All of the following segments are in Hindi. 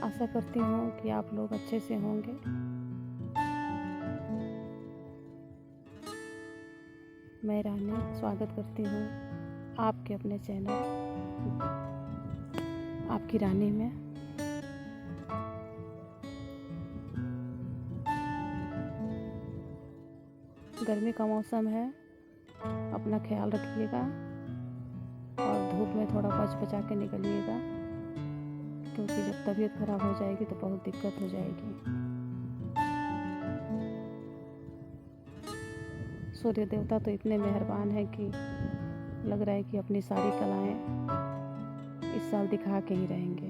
आशा करती हूँ कि आप लोग अच्छे से होंगे। मैं रानी स्वागत करती हूँ आपके अपने चैनल आपकी रानी में। गर्मी का मौसम है, अपना ख्याल रखिएगा और धूप में थोड़ा बचा के निकलिएगा, क्योंकि जब तबीयत खराब हो जाएगी तो बहुत दिक्कत हो जाएगी। सूर्य देवता तो इतने मेहरबान हैं कि लग रहा है कि अपनी सारी कलाएं इस साल दिखा के ही रहेंगे।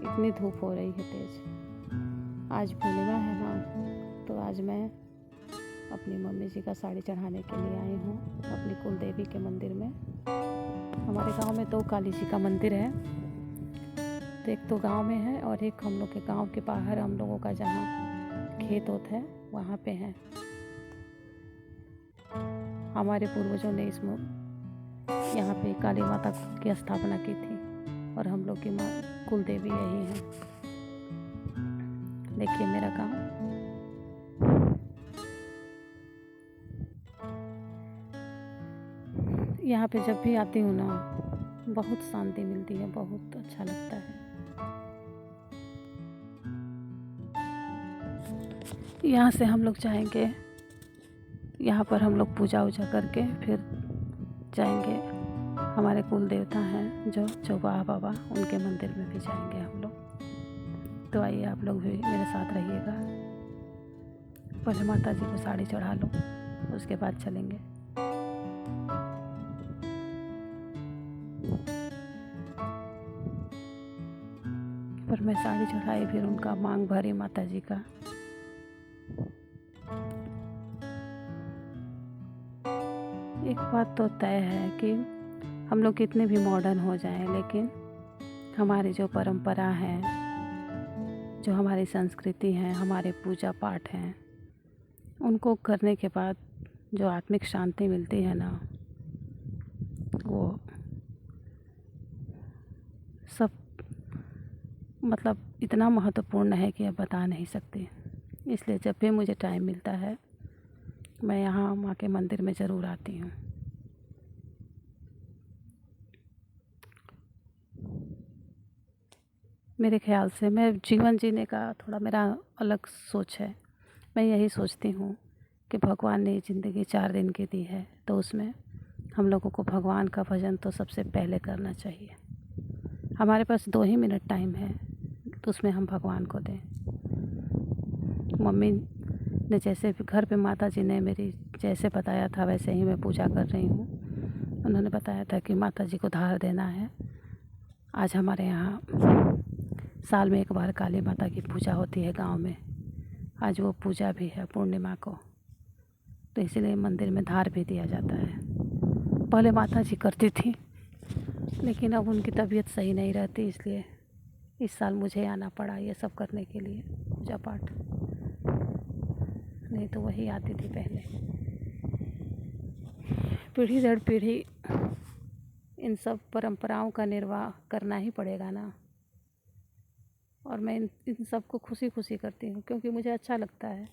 इतनी धूप हो रही है तेज। आज पूर्णिमा है ना, तो आज मैं अपनी मम्मी जी का साड़ी चढ़ाने के लिए आई हूँ अपनी कुल देवी के मंदिर में। हमारे गांव में 2 काली जी का मंदिर है, तो एक तो गांव में है और एक हम लोग के गांव के बाहर हम लोगों का जहाँ खेत होता है वहाँ पे है। हमारे पूर्वजों ने यहाँ पे काली माता की स्थापना की थी और हम लोग की माँ कुल देवी यही है। देखिए मेरा गांव। यहाँ पे जब भी आती हूँ ना, बहुत शांति मिलती है, बहुत अच्छा लगता है। यहाँ से हम लोग जाएंगे, यहाँ पर हम लोग पूजा वूजा करके फिर जाएंगे। हमारे कुल देवता हैं जो चौबाहा बाबा, उनके मंदिर में भी जाएंगे हम लोग। तो आइए आप लोग भी मेरे साथ रहिएगा। पहले माता जी को साड़ी चढ़ा लो, उसके बाद चलेंगे। पर मैं साड़ी चढ़ाई, फिर उनका मांग भरी माता जी का। एक बात तो तय है कि हम लोग कितने भी मॉडर्न हो जाएं, लेकिन हमारी जो परंपरा है, जो हमारी संस्कृति है, हमारे पूजा पाठ हैं, उनको करने के बाद जो आत्मिक शांति मिलती है ना, वो सब मतलब इतना महत्वपूर्ण है कि अब बता नहीं सकती। इसलिए जब भी मुझे टाइम मिलता है मैं यहाँ माँ के मंदिर में ज़रूर आती हूँ। मेरे ख्याल से मैं जीवन जीने का थोड़ा मेरा अलग सोच है। मैं यही सोचती हूँ कि भगवान ने ज़िंदगी 4 दिन की दी है, तो उसमें हम लोगों को भगवान का भजन तो सबसे पहले करना चाहिए। हमारे पास 2 ही मिनट टाइम है, तो उसमें हम भगवान को दें। मम्मी ने जैसे घर पे माता जी ने मेरी जैसे बताया था, वैसे ही मैं पूजा कर रही हूँ। उन्होंने बताया था कि माता जी को धार देना है। आज हमारे यहाँ साल में 1 बार काली माता की पूजा होती है गांव में। आज वो पूजा भी है पूर्णिमा को, तो इसलिए मंदिर में धार भी दिया जाता है। पहले माता जी करती थी, लेकिन अब उनकी तबीयत सही नहीं रहती, इसलिए इस साल मुझे आना पड़ा ये सब करने के लिए, पूजा पाठ। नहीं तो वही आती थी पहले। पीढ़ी दर पीढ़ी इन सब परंपराओं का निर्वाह करना ही पड़ेगा ना। और मैं इन सब को खुशी खुशी करती हूँ, क्योंकि मुझे अच्छा लगता है।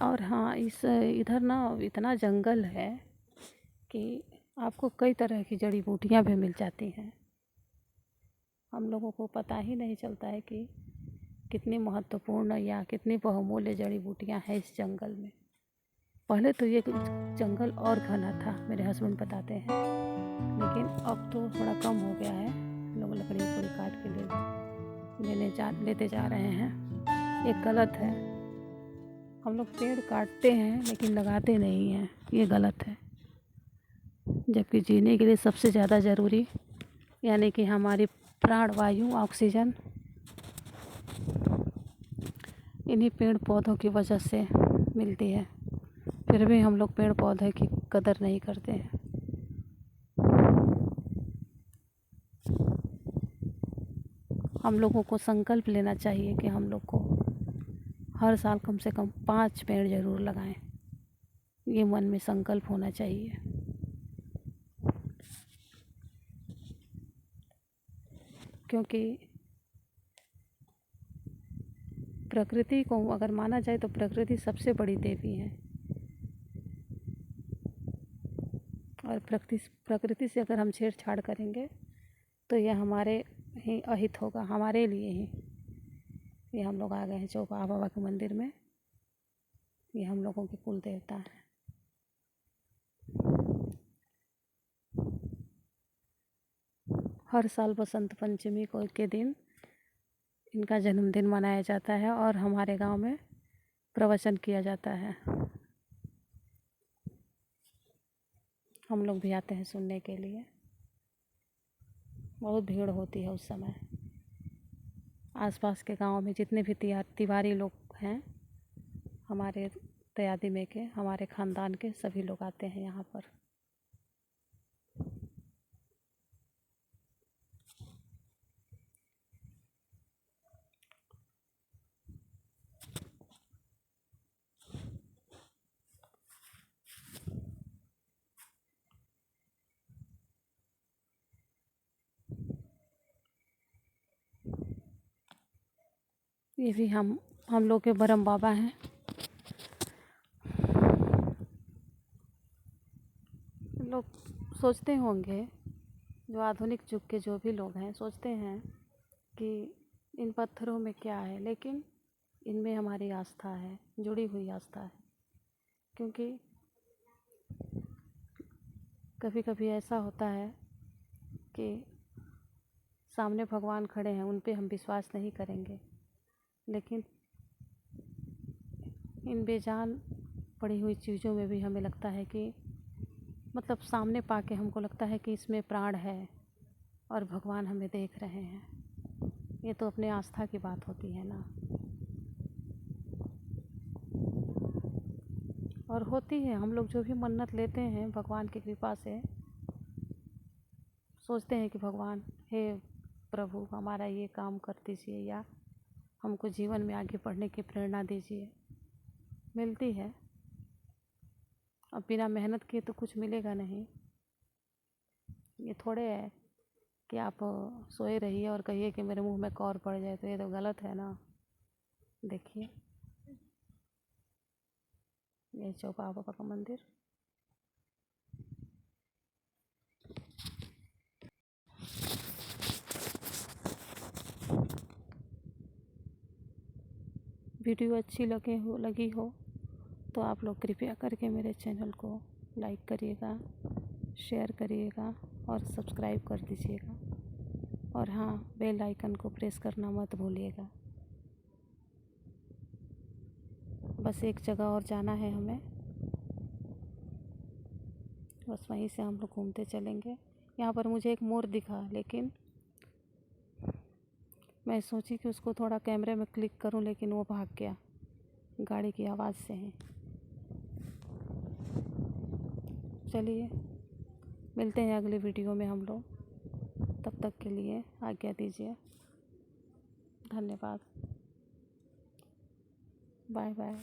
और हाँ, इधर ना इतना जंगल है कि आपको कई तरह की जड़ी बूटियाँ भी मिल जाती हैं। हम लोगों को पता ही नहीं चलता है कि कितनी महत्वपूर्ण या कितनी बहुमूल्य जड़ी बूटियाँ हैं इस जंगल में। पहले तो ये जंगल और घना था, मेरे हस्बैंड बताते हैं, लेकिन अब तो थोड़ा कम हो गया है। लोग लकड़ी काट के लेते जा रहे हैं। ये गलत है। हम लोग पेड़ काटते हैं लेकिन लगाते नहीं हैं, ये गलत है। जबकि जीने के लिए सबसे ज़्यादा ज़रूरी यानी कि हमारी प्राण वायु ऑक्सीजन इन्हीं पेड़ पौधों की वजह से मिलती है। फिर भी हम लोग पेड़ पौधे की कदर नहीं करते हैं। हम लोगों को संकल्प लेना चाहिए कि हम लोग को हर साल कम से कम 5 पेड़ ज़रूर लगाएं। ये मन में संकल्प होना चाहिए। क्योंकि प्रकृति को अगर माना जाए तो प्रकृति सबसे बड़ी देवी है, और प्रकृति से अगर हम छेड़छाड़ करेंगे तो यह हमारे ही अहित होगा, हमारे लिए ही। ये हम लोग आ गए हैं चौपाहा बाबा के मंदिर में, ये हम लोगों के कुल देवता हैं। हर साल बसंत पंचमी को के दिन इनका जन्मदिन मनाया जाता है और हमारे गांव में प्रवचन किया जाता है। हम लोग भी आते हैं सुनने के लिए। बहुत भीड़ होती है उस समय। आसपास के गांव में जितने भी तिवारी लोग हैं, हमारे तयादी में के, हमारे ख़ानदान के सभी लोग आते हैं यहाँ पर। ये भी हम लोग के बरम बाबा हैं। लोग सोचते होंगे, जो आधुनिक युग के जो भी लोग हैं, सोचते हैं कि इन पत्थरों में क्या है, लेकिन इनमें हमारी आस्था है, जुड़ी हुई आस्था है। क्योंकि कभी कभी ऐसा होता है कि सामने भगवान खड़े हैं, उन पे हम विश्वास नहीं करेंगे, लेकिन इन बेजान पड़ी हुई चीज़ों में भी हमें लगता है कि मतलब सामने पाके हमको लगता है कि इसमें प्राण है और भगवान हमें देख रहे हैं। ये तो अपने आस्था की बात होती है ना। और होती है, हम लोग जो भी मन्नत लेते हैं भगवान की कृपा से, सोचते हैं कि भगवान हे प्रभु हमारा ये काम कर दीजिए, या हमको जीवन में आगे बढ़ने की प्रेरणा दीजिए। मिलती है। अब बिना मेहनत किए तो कुछ मिलेगा नहीं। ये थोड़े है कि आप सोए रहिए और कहिए कि मेरे मुंह में कौर पड़ जाए, तो ये तो गलत है ना। देखिए, ये चौपाहा बाबा का मंदिर। वीडियो अच्छी लगी हो तो आप लोग कृपया करके मेरे चैनल को लाइक करिएगा, शेयर करिएगा और सब्सक्राइब कर दीजिएगा। और हाँ, बेल आइकन को प्रेस करना मत भूलिएगा। बस एक जगह और जाना है हमें, बस वहीं से हम लोग घूमते चलेंगे। यहाँ पर मुझे एक मोर दिखा, लेकिन मैं सोची कि उसको थोड़ा कैमरे में क्लिक करूं, लेकिन वो भाग गया गाड़ी की आवाज़ से ही। चलिए, मिलते हैं अगले वीडियो में हम लोग। तब तक के लिए आज्ञा दीजिए। धन्यवाद। Bye bye.